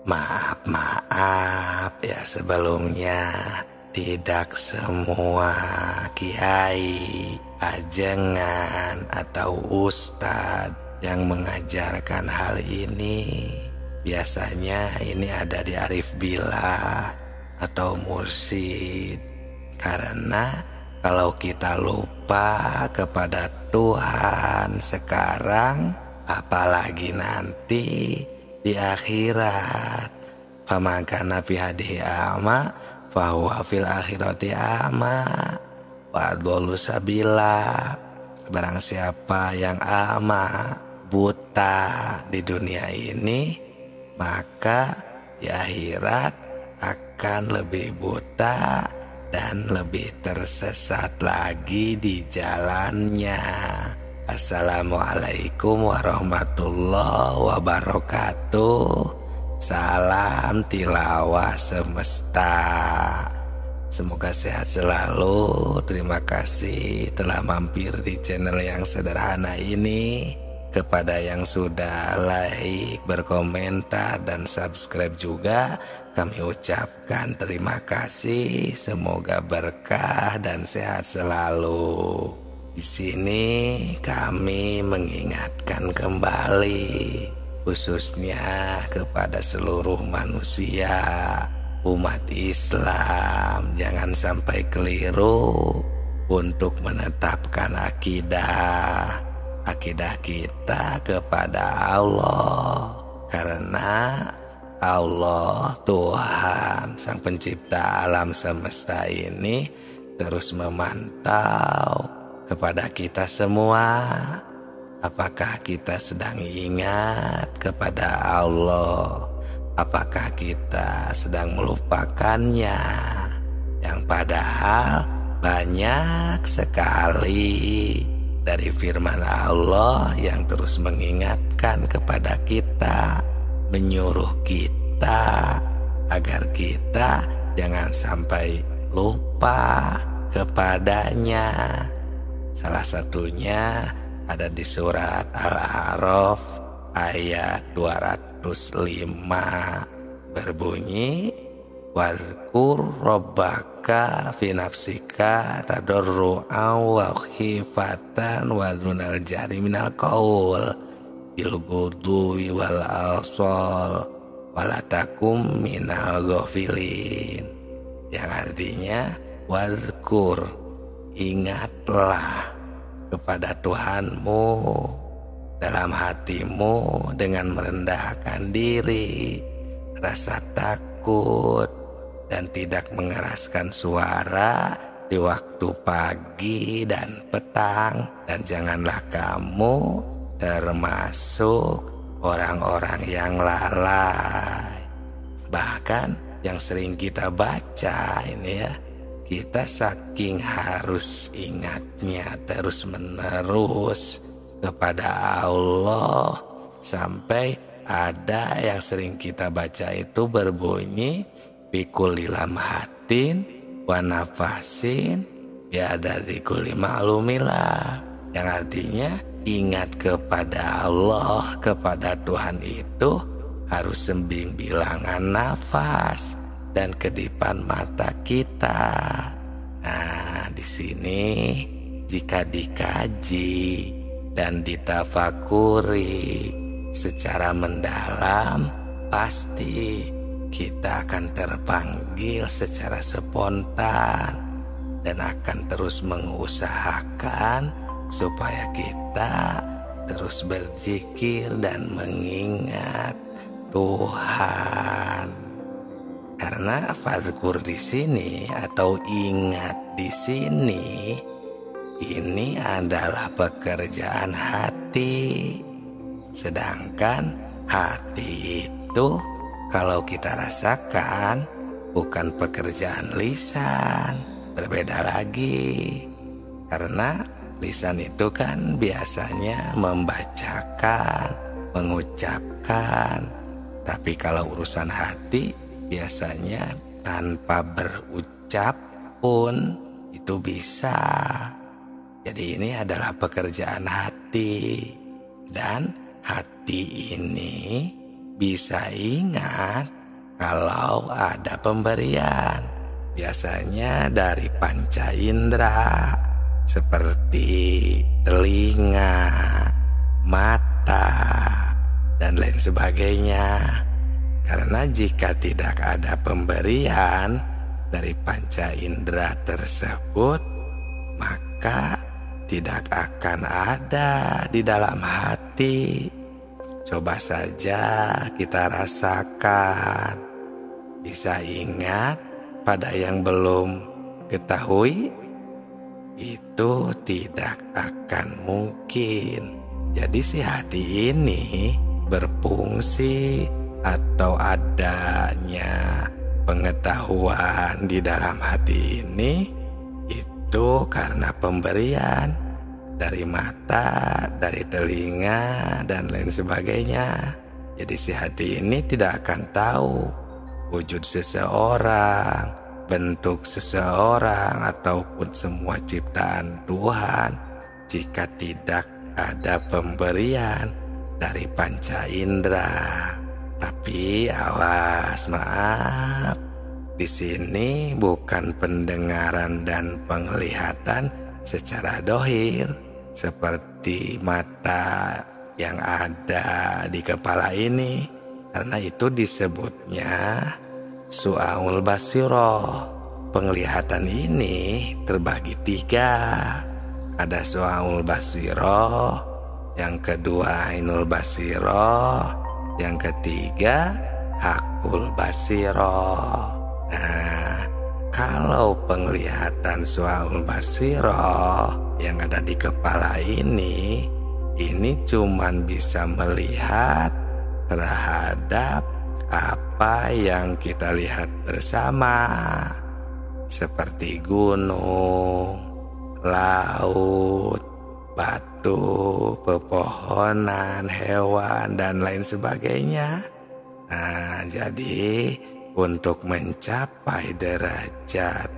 Maaf ya sebelumnya, tidak semua kiai, ajengan, atau ustadz yang mengajarkan hal ini. Biasanya ini ada di arif billah atau mursyid. Karena kalau kita lupa kepada Tuhan sekarang, apalagi nanti di akhirat, famakana fi hadhihi a'ma fahuwa fil akhirati a'ma wa adallu sabila. Barang siapa yang a'ma, buta di dunia ini, maka di akhirat akan lebih buta dan lebih tersesat lagi di jalannya. Assalamualaikum warahmatullahi wabarakatuh. Salam tilawah semesta. Semoga sehat selalu. Terima kasih telah mampir di channel yang sederhana ini. Kepada yang sudah like, berkomentar, dan subscribe juga, kami ucapkan terima kasih. Semoga berkah dan sehat selalu. Di sini kami mengingatkan kembali, khususnya kepada seluruh manusia, umat Islam, jangan sampai keliru untuk menetapkan akidah kita kepada Allah. Karena Allah, Tuhan, Sang Pencipta alam semesta ini terus memantau kepada kita semua. Apakah kita sedang ingat kepada Allah? Apakah kita sedang melupakannya? Yang padahal banyak sekali dari firman Allah yang terus mengingatkan kepada kita, menyuruh kita agar kita jangan sampai lupa kepadanya. Salah satunya ada di surat Al-A'raf ayat 205, berbunyi, wadhkur rabbaka fi nafsika tadarru'an wa khifatan wa dunal jahri minal qaul bil ghudwi wal asal wala takum minal ghafilin. Yang artinya, wadhkur, ingatlah kepada Tuhanmu dalam hatimu dengan merendahkan diri, rasa takut, dan tidak mengeraskan suara di waktu pagi dan petang. Dan janganlah kamu termasuk orang-orang yang lalai. Bahkan yang sering kita baca ini ya, kita saking harus ingatnya terus menerus kepada Allah, sampai ada yang sering kita baca itu berbunyi bikulli lamhatin wa nafasin biada dikuli ma'lumillah. Yang artinya ingat kepada Allah, kepada Tuhan itu harus sembilan nafas dan kedipan mata kita. Nah, di sini jika dikaji dan ditafakuri secara mendalam, pasti kita akan terpanggil secara spontan dan akan terus mengusahakan supaya kita terus berzikir dan mengingat Tuhan. Karena fadhkur di sini atau ingat di sini, ini adalah pekerjaan hati. Sedangkan hati itu kalau kita rasakan bukan pekerjaan lisan, berbeda lagi. Karena lisan itu kan biasanya membacakan, mengucapkan. Tapi kalau urusan hati, biasanya tanpa berucap pun itu bisa. Jadi ini adalah pekerjaan hati. Dan hati ini bisa ingat kalau ada pemberian, biasanya dari panca indera seperti telinga, mata, dan lain sebagainya. Karena jika tidak ada pemberian dari panca indera tersebut, maka tidak akan ada di dalam hati. Coba saja kita rasakan. Bisa ingat pada yang belum ketahui? Itu tidak akan mungkin. Jadi si hati ini berfungsi atau adanya pengetahuan di dalam hati ini itu karena pemberian dari mata, dari telinga, dan lain sebagainya. Jadi si hati ini tidak akan tahu wujud seseorang, bentuk seseorang, ataupun semua ciptaan Tuhan jika tidak ada pemberian dari panca indera. Tapi awas, maaf, di sini bukan pendengaran dan penglihatan secara dohir seperti mata yang ada di kepala ini, karena itu disebutnya su'aul basiroh. Penglihatan ini terbagi 3. Ada su'aul basiroh, yang kedua ainul basiroh, yang ketiga hakul basiroh. Nah, kalau penglihatan su'aul basiroh yang ada di kepala ini cuman bisa melihat terhadap apa yang kita lihat bersama, seperti gunung, laut, batu, pepohonan, hewan, dan lain sebagainya. Nah, jadi untuk mencapai derajat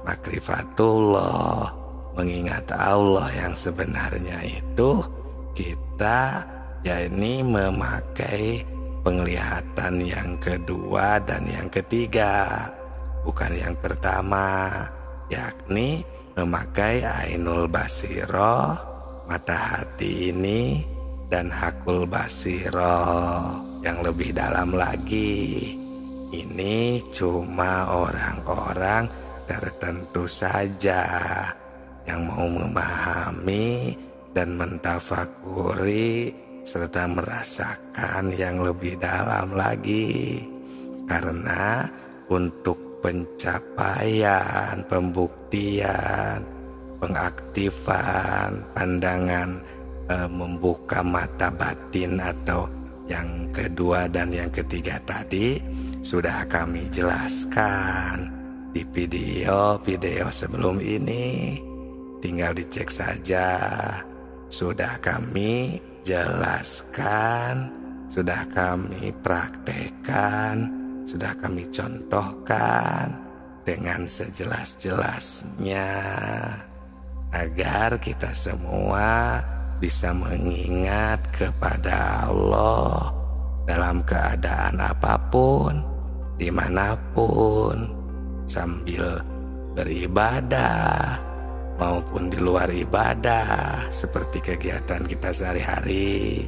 makrifatullah, mengingat Allah yang sebenarnya itu, kita ini memakai penglihatan yang kedua dan yang ketiga, bukan yang pertama, yakni memakai ainul basiroh, mata hati ini, dan hakul basiroh yang lebih dalam lagi. Ini cuma orang-orang tertentu saja yang mau memahami dan mentafakuri serta merasakan yang lebih dalam lagi. Karena untuk pencapaian, pembuktian, pengaktifan pandangan, membuka mata batin atau yang kedua dan yang ketiga tadi sudah kami jelaskan di video sebelum ini. Tinggal dicek saja, sudah kami jelaskan, sudah kami praktekkan, sudah kami contohkan dengan sejelas-jelasnya, agar kita semua bisa mengingat kepada Allah dalam keadaan apapun, dimanapun, sambil beribadah maupun di luar ibadah, seperti kegiatan kita sehari-hari.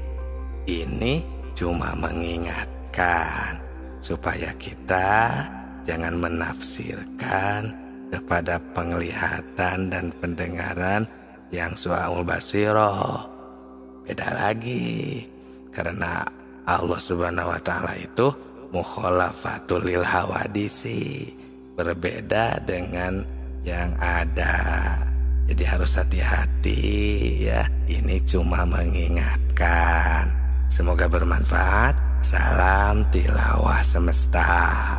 Ini cuma mengingatkan supaya kita jangan menafsirkan kepada penglihatan dan pendengaran yang su'aul basiroh. Beda lagi, karena Allah Subhanahu wa Ta'ala itu mukhalafatul lil hawadisi, berbeda dengan yang ada. Jadi harus hati-hati ya. Ini cuma mengingatkan. Semoga bermanfaat. Salam tilawah semesta.